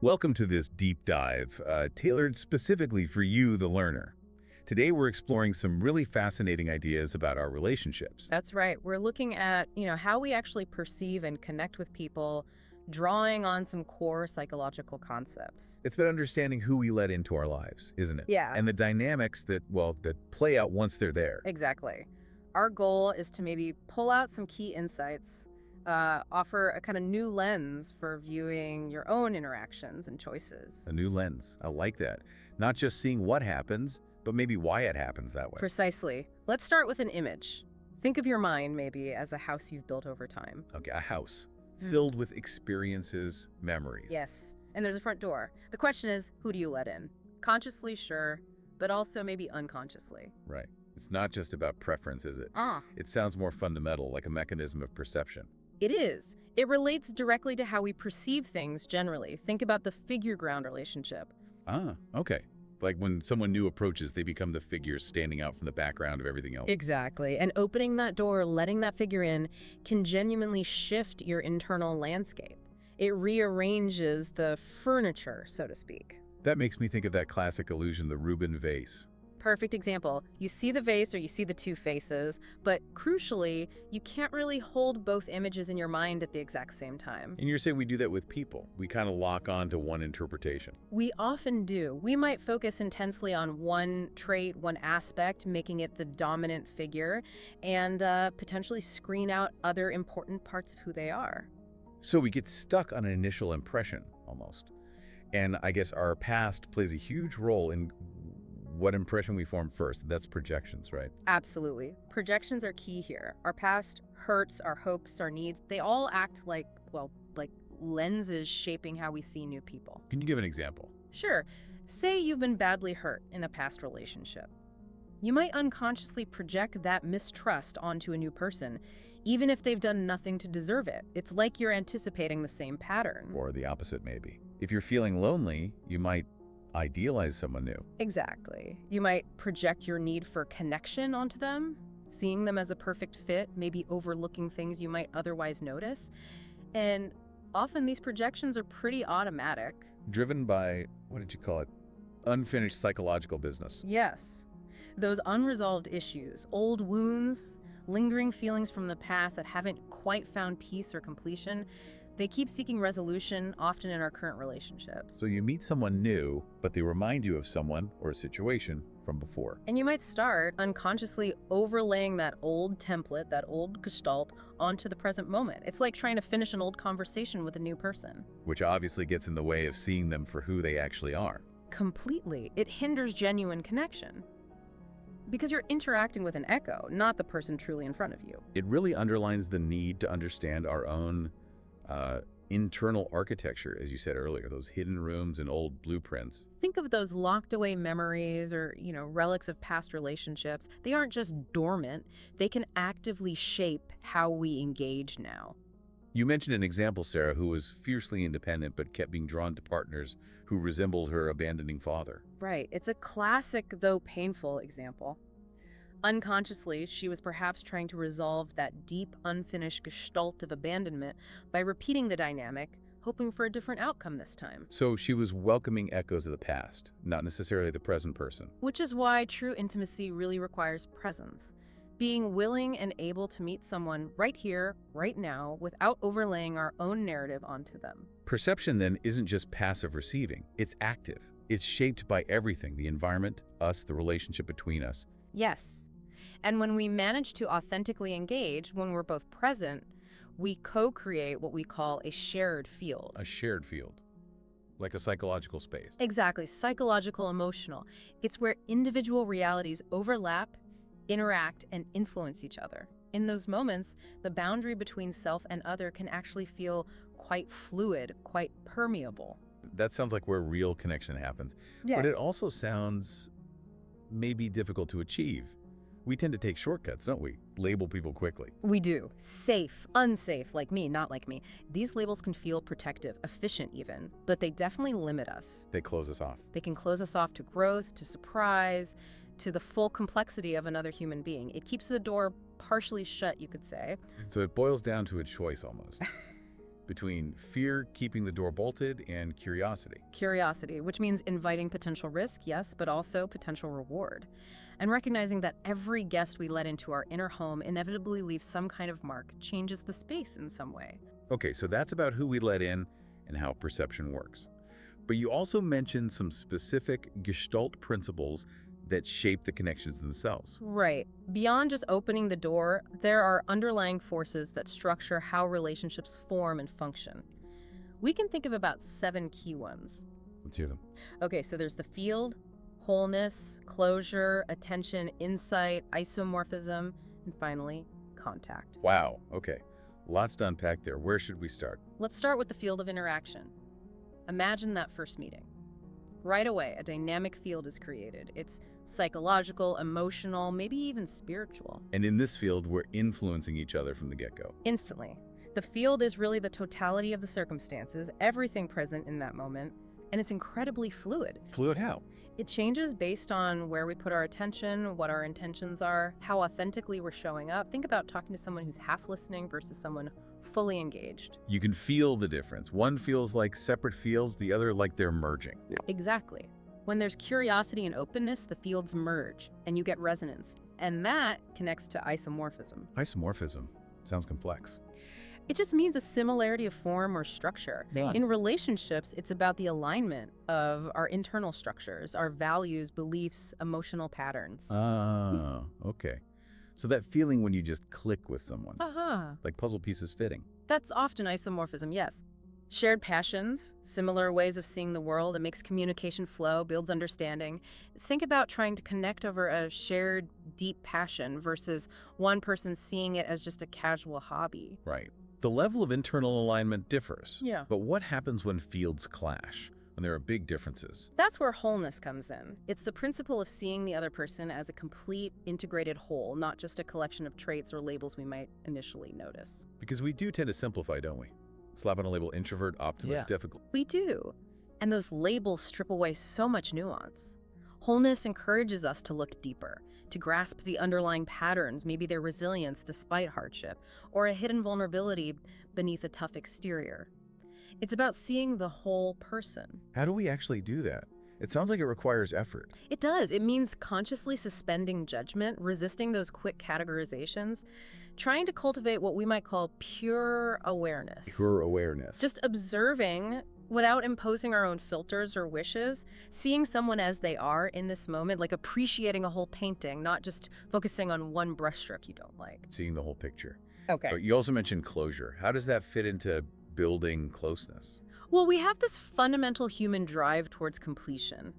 Welcome to this deep dive, tailored specifically for you, the learner. Today we're exploring some really fascinating ideas about our relationships. That's right. We're looking at, how we actually perceive and connect with people, drawing on some core psychological concepts. It's about understanding who we let into our lives, isn't it? Yeah, And the dynamics that play out once they're there. exactly. Our goal is to maybe pull out some key insights, offer a kind of new lens for viewing your own interactions and choices. A new lens. I like that. Not just seeing what happens, but maybe why it happens that way. Precisely. Let's start with an image. Think of your mind maybe as a house you've built over time. Okay, a house Mm. filled with experiences, memories. Yes. And there's a front door. The question is, who do you let in? Consciously, sure, but also maybe unconsciously. Right. It's not just about preference, is it? Ah. It sounds more fundamental, like a mechanism of perception. It is. It relates directly to how we perceive things generally. Think about the figure-ground relationship. Ah, okay. Like when someone new approaches, they become the figure standing out from the background of everything else. Exactly. And opening that door, letting that figure in, can genuinely shift your internal landscape. It rearranges the furniture, so to speak. That makes me think of that classic illusion, the Rubin vase. Perfect example. You see the vase or you see the two faces, but crucially, you can't really hold both images in your mind at the exact same time. And you're saying we do that with people. We kind of lock on to one interpretation. We often do. We might focus intensely on one trait, one aspect, making it the dominant figure, and potentially screen out other important parts of who they are. So we get stuck on an initial impression, almost. And I guess our past plays a huge role in what impression we form first. That's projections, right? Absolutely. Projections are key here. Our past hurts, our hopes, our needs, they all act like lenses shaping how we see new people. Can you give an example? Sure. Say you've been badly hurt in a past relationship. You might unconsciously project that mistrust onto a new person, even if they've done nothing to deserve it. It's like you're anticipating the same pattern. Or the opposite, maybe. If you're feeling lonely, you might idealize someone new. Exactly. You might project your need for connection onto them, seeing them as a perfect fit, maybe overlooking things you might otherwise notice. And often these projections are pretty automatic. Driven by, what did you call it? Unfinished psychological business. Yes. Those unresolved issues, old wounds, lingering feelings from the past that haven't quite found peace or completion, they keep seeking resolution, often in our current relationships. So you meet someone new, but they remind you of someone or a situation from before. And you might start unconsciously overlaying that old template, that old gestalt, onto the present moment. It's like trying to finish an old conversation with a new person. Which obviously gets in the way of seeing them for who they actually are. Completely. It hinders genuine connection. Because you're interacting with an echo, not the person truly in front of you. It really underlines the need to understand our own internal architecture, as you said earlier, those hidden rooms and old blueprints. Think of those locked away memories or, relics of past relationships. They aren't just dormant. They can actively shape how we engage now. You mentioned an example, Sarah, who was fiercely independent but kept being drawn to partners who resembled her abandoning father. Right. It's a classic, though painful, example. Unconsciously, she was perhaps trying to resolve that deep, unfinished gestalt of abandonment by repeating the dynamic, hoping for a different outcome this time. So she was welcoming echoes of the past, not necessarily the present person. Which is why true intimacy really requires presence. Being willing and able to meet someone right here, right now, without overlaying our own narrative onto them. Perception, then, isn't just passive receiving. It's active. It's shaped by everything, the environment, us, the relationship between us. Yes. And when we manage to authentically engage, when we're both present, we co-create what we call a shared field. A shared field, like a psychological space. Exactly. Psychological, emotional. It's where individual realities overlap, interact, and influence each other. In those moments, the boundary between self and other can actually feel quite fluid, quite permeable. That sounds like where real connection happens. Yeah. But it also sounds maybe difficult to achieve. We tend to take shortcuts, don't we? Label people quickly. We do. Safe, unsafe, like me, not like me. These labels can feel protective, efficient even, but they definitely limit us. They close us off. They can close us off to growth, to surprise, to the full complexity of another human being. It keeps the door partially shut, you could say. So it boils down to a choice almost. between fear keeping the door bolted and curiosity. Curiosity, which means inviting potential risk, yes, but also potential reward. And recognizing that every guest we let into our inner home inevitably leaves some kind of mark, changes the space in some way. Okay, so that's about who we let in and how perception works. But you also mentioned some specific Gestalt principles that shape the connections themselves. Right. Beyond just opening the door, there are underlying forces that structure how relationships form and function. We can think of about 7 key ones. Let's hear them. Okay, so there's the field, wholeness, closure, attention, insight, isomorphism, and finally, contact. Wow, okay. Lots to unpack there. Where should we start? Let's start with the field of interaction. Imagine that first meeting. Right away, a dynamic field is created. It's psychological, emotional, maybe even spiritual. And in this field, we're influencing each other from the get-go. Instantly. The field is really the totality of the circumstances, everything present in that moment, and it's incredibly fluid. Fluid how? It changes based on where we put our attention, what our intentions are, how authentically we're showing up. Think about talking to someone who's half listening versus someone fully engaged. You can feel the difference. One feels like separate fields, the other like they're merging. Exactly. When there's curiosity and openness, the fields merge, and you get resonance. And that connects to isomorphism. Isomorphism. Sounds complex. It just means a similarity of form or structure. Yeah. In relationships, it's about the alignment of our internal structures, our values, beliefs, emotional patterns. Ah, okay. So that feeling when you just click with someone, Uh-huh. like puzzle pieces fitting. That's often isomorphism, yes. Shared passions, similar ways of seeing the world, it makes communication flow, builds understanding. Think about trying to connect over a shared deep passion versus one person seeing it as just a casual hobby. Right. The level of internal alignment differs. Yeah. But what happens when fields clash, when there are big differences? That's where wholeness comes in. It's the principle of seeing the other person as a complete, integrated whole, not just a collection of traits or labels we might initially notice. Because we do tend to simplify, don't we? Slap on a label introvert, optimist, difficult. We do. And those labels strip away so much nuance. Wholeness encourages us to look deeper, to grasp the underlying patterns, maybe their resilience despite hardship, or a hidden vulnerability beneath a tough exterior. It's about seeing the whole person. How do we actually do that? It sounds like it requires effort. It does. It means consciously suspending judgment, resisting those quick categorizations, trying to cultivate what we might call pure awareness. Pure awareness. Just observing without imposing our own filters or wishes, seeing someone as they are in this moment, like appreciating a whole painting, not just focusing on one brushstroke you don't like. Seeing the whole picture. Okay. But you also mentioned closure. How does that fit into building closeness? Well, we have this fundamental human drive towards completion.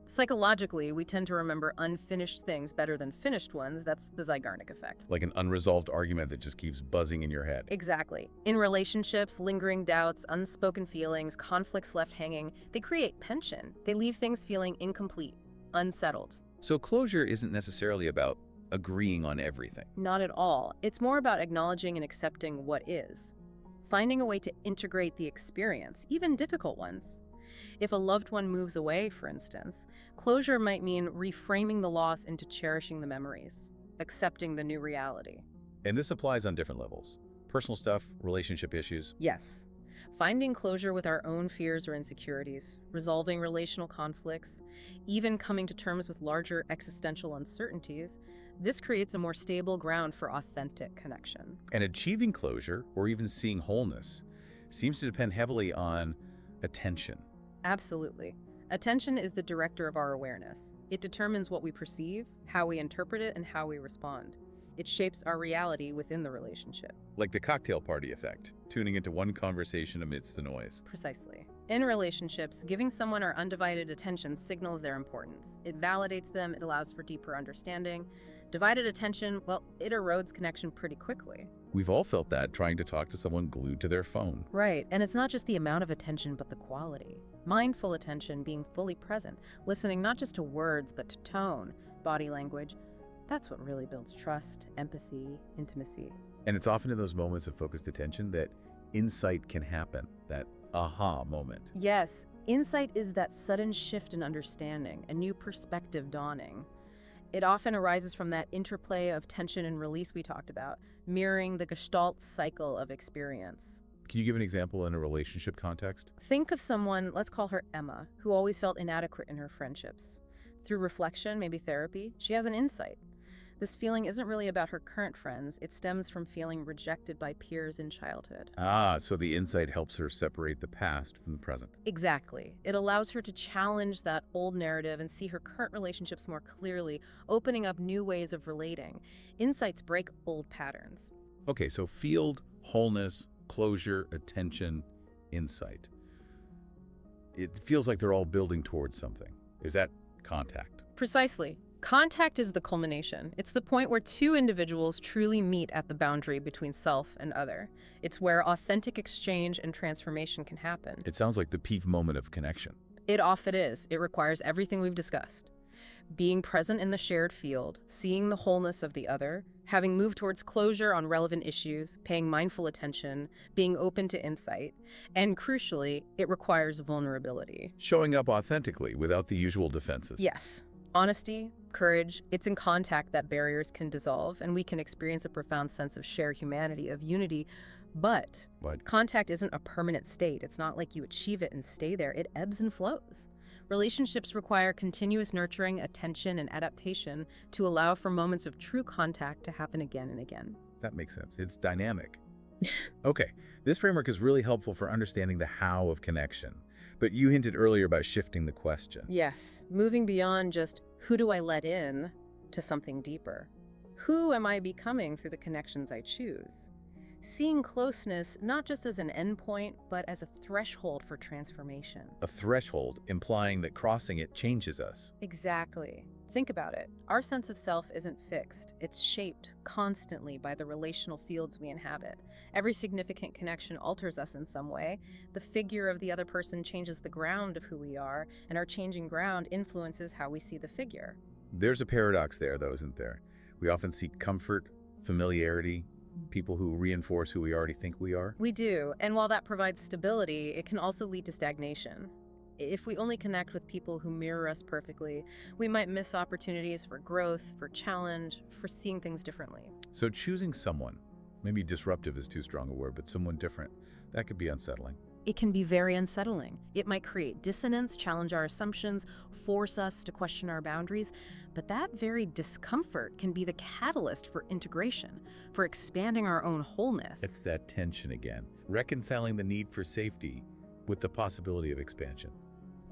Psychologically, we tend to remember unfinished things better than finished ones. That's the Zeigarnik effect. Like an unresolved argument that just keeps buzzing in your head. Exactly. In relationships, lingering doubts, unspoken feelings, conflicts left hanging, they create tension. They leave things feeling incomplete, unsettled. So closure isn't necessarily about agreeing on everything. Not at all. It's more about acknowledging and accepting what is. Finding a way to integrate the experience, even difficult ones. If a loved one moves away, for instance, closure might mean reframing the loss into cherishing the memories, accepting the new reality. And this applies on different levels. Personal stuff, relationship issues. Yes. Finding closure with our own fears or insecurities, resolving relational conflicts, even coming to terms with larger existential uncertainties, this creates a more stable ground for authentic connection. And achieving closure, or even seeing wholeness, seems to depend heavily on attention. Absolutely. Attention is the director of our awareness. It determines what we perceive, how we interpret it, and how we respond. It shapes our reality within the relationship. Like the cocktail party effect, tuning into one conversation amidst the noise. Precisely. In relationships, giving someone our undivided attention signals their importance. It validates them, it allows for deeper understanding. Divided attention, well, it erodes connection pretty quickly. We've all felt that trying to talk to someone glued to their phone. Right, and it's not just the amount of attention, but the quality. Mindful attention, being fully present, listening not just to words, but to tone, body language. That's what really builds trust, empathy, intimacy. And it's often in those moments of focused attention that insight can happen, that aha moment. Yes, insight is that sudden shift in understanding, a new perspective dawning. It often arises from that interplay of tension and release we talked about, mirroring the Gestalt cycle of experience. Can you give an example in a relationship context? Think of someone, let's call her Emma, who always felt inadequate in her friendships. Through reflection, maybe therapy, she has an insight. This feeling isn't really about her current friends. It stems from feeling rejected by peers in childhood. Ah, so the insight helps her separate the past from the present. Exactly. It allows her to challenge that old narrative and see her current relationships more clearly, opening up new ways of relating. Insights break old patterns. Okay, so field, wholeness, closure, attention, insight. It feels like they're all building towards something. Is that contact? Precisely. Contact is the culmination. It's the point where two individuals truly meet at the boundary between self and other. It's where authentic exchange and transformation can happen. It sounds like the peak moment of connection. It often is. It requires everything we've discussed. Being present in the shared field, seeing the wholeness of the other, having moved towards closure on relevant issues, paying mindful attention, being open to insight, and crucially, it requires vulnerability. Showing up authentically without the usual defenses. Yes. Honesty, courage, it's in contact that barriers can dissolve and we can experience a profound sense of shared humanity, of unity. But contact isn't a permanent state. It's not like you achieve it and stay there. It ebbs and flows. Relationships require continuous nurturing, attention, and adaptation to allow for moments of true contact to happen again and again. That makes sense. It's dynamic. Okay, this framework is really helpful for understanding the how of connection. But you hinted earlier about shifting the question. Yes, moving beyond just who do I let in to something deeper. Who am I becoming through the connections I choose? Seeing closeness not just as an endpoint, but as a threshold for transformation. A threshold implying that crossing it changes us. Exactly. Think about it. Our sense of self isn't fixed. It's shaped constantly by the relational fields we inhabit. Every significant connection alters us in some way. The figure of the other person changes the ground of who we are, and our changing ground influences how we see the figure. There's a paradox there, though, isn't there? We often seek comfort, familiarity, people who reinforce who we already think we are. We do, and while that provides stability, it can also lead to stagnation. If we only connect with people who mirror us perfectly, we might miss opportunities for growth, for challenge, for seeing things differently. So choosing someone, maybe disruptive is too strong a word, but someone different, that could be unsettling. It can be very unsettling. It might create dissonance, challenge our assumptions, force us to question our boundaries, but that very discomfort can be the catalyst for integration, for expanding our own wholeness. It's that tension again, reconciling the need for safety with the possibility of expansion.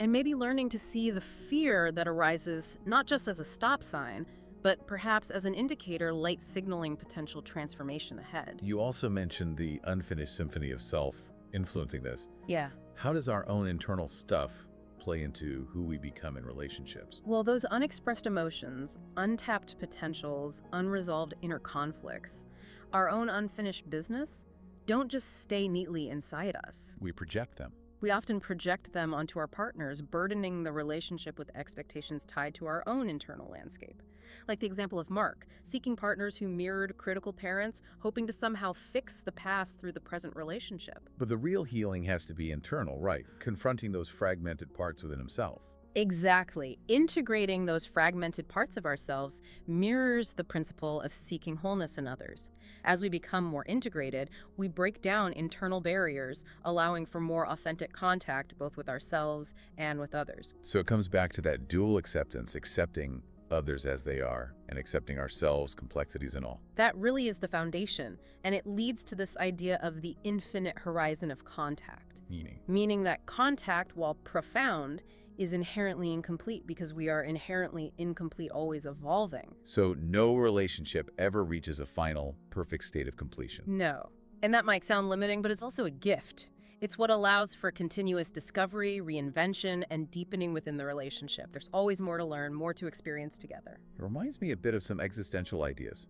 And maybe learning to see the fear that arises not just as a stop sign, but perhaps as an indicator light signaling potential transformation ahead. You also mentioned the unfinished symphony of self influencing this. Yeah. How does our own internal stuff play into who we become in relationships? Well, those unexpressed emotions, untapped potentials, unresolved inner conflicts, our own unfinished business, don't just stay neatly inside us. We project them. We often project them onto our partners, burdening the relationship with expectations tied to our own internal landscape. Like the example of Mark, seeking partners who mirrored critical parents, hoping to somehow fix the past through the present relationship. But the real healing has to be internal, right? Confronting those fragmented parts within himself. Exactly. Integrating those fragmented parts of ourselves mirrors the principle of seeking wholeness in others. As we become more integrated, we break down internal barriers, allowing for more authentic contact both with ourselves and with others. So it comes back to that dual acceptance, accepting others as they are and accepting ourselves, complexities and all. That really is the foundation, and it leads to this idea of the infinite horizon of contact. Meaning that contact, while profound, is inherently incomplete because we are inherently incomplete, always evolving. So no relationship ever reaches a final, perfect state of completion. No. And that might sound limiting, but it's also a gift. It's what allows for continuous discovery, reinvention, and deepening within the relationship. There's always more to learn, more to experience together. It reminds me a bit of some existential ideas.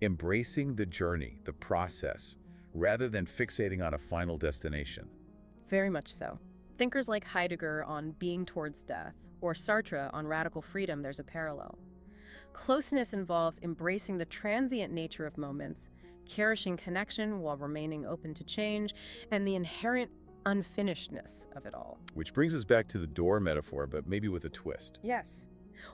Embracing the journey, the process, rather than fixating on a final destination. Very much so. Thinkers like Heidegger on being towards death, or Sartre on radical freedom, there's a parallel. Closeness involves embracing the transient nature of moments, cherishing connection while remaining open to change, and the inherent unfinishedness of it all. Which brings us back to the door metaphor, but maybe with a twist. Yes.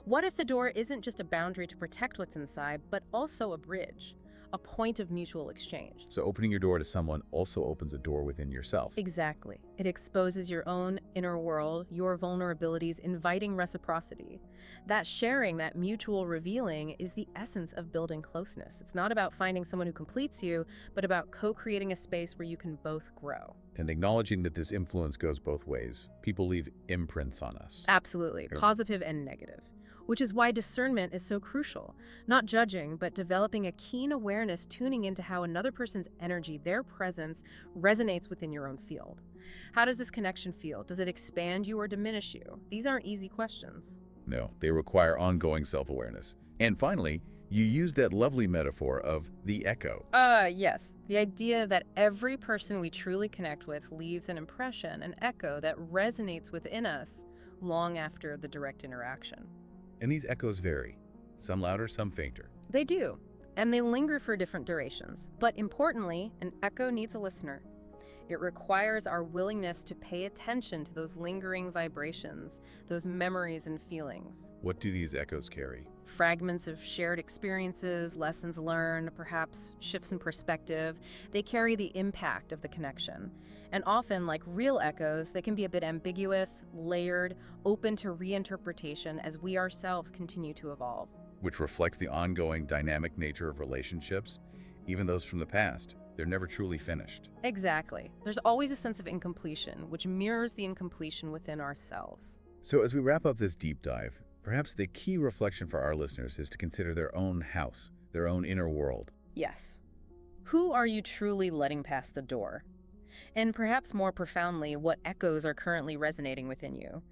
What if the door isn't just a boundary to protect what's inside, but also a bridge? a point of mutual exchange. So opening your door to someone also opens a door within yourself. Exactly. It exposes your own inner world, your vulnerabilities, inviting reciprocity. That sharing, that mutual revealing, is the essence of building closeness. It's not about finding someone who completes you, but about co-creating a space where you can both grow. And acknowledging that this influence goes both ways. People leave imprints on us. Absolutely, positive and negative. Which is why discernment is so crucial. Not judging, but developing a keen awareness, tuning into how another person's energy, their presence, resonates within your own field. How does this connection feel? Does it expand you or diminish you? These aren't easy questions. No, they require ongoing self-awareness. And finally, you use that lovely metaphor of the echo. Yes. The idea that every person we truly connect with leaves an impression, an echo that resonates within us long after the direct interaction. And these echoes vary, some louder, some fainter. They do, and they linger for different durations. But importantly, an echo needs a listener. It requires our willingness to pay attention to those lingering vibrations, those memories and feelings. What do these echoes carry? Fragments of shared experiences, lessons learned, perhaps shifts in perspective. They carry the impact of the connection. And often, like real echoes, they can be a bit ambiguous, layered, open to reinterpretation as we ourselves continue to evolve. Which reflects the ongoing dynamic nature of relationships, even those from the past. They're never truly finished. Exactly. There's always a sense of incompletion, which mirrors the incompletion within ourselves. So as we wrap up this deep dive, perhaps the key reflection for our listeners is to consider their own house, their own inner world. Yes. Who are you truly letting pass the door? And perhaps more profoundly, what echoes are currently resonating within you?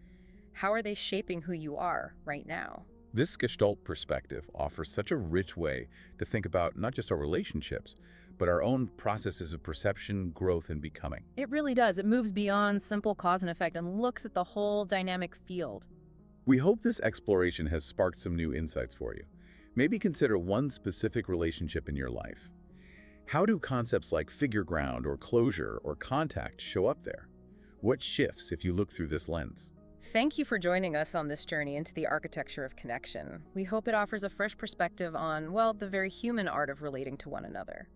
How are they shaping who you are right now? This Gestalt perspective offers such a rich way to think about not just our relationships, but our own processes of perception, growth, and becoming. It really does. It moves beyond simple cause and effect and looks at the whole dynamic field. We hope this exploration has sparked some new insights for you. Maybe consider one specific relationship in your life. How do concepts like figure ground or closure or contact show up there? What shifts if you look through this lens? Thank you for joining us on this journey into the architecture of connection. We hope it offers a fresh perspective on, well, the very human art of relating to one another.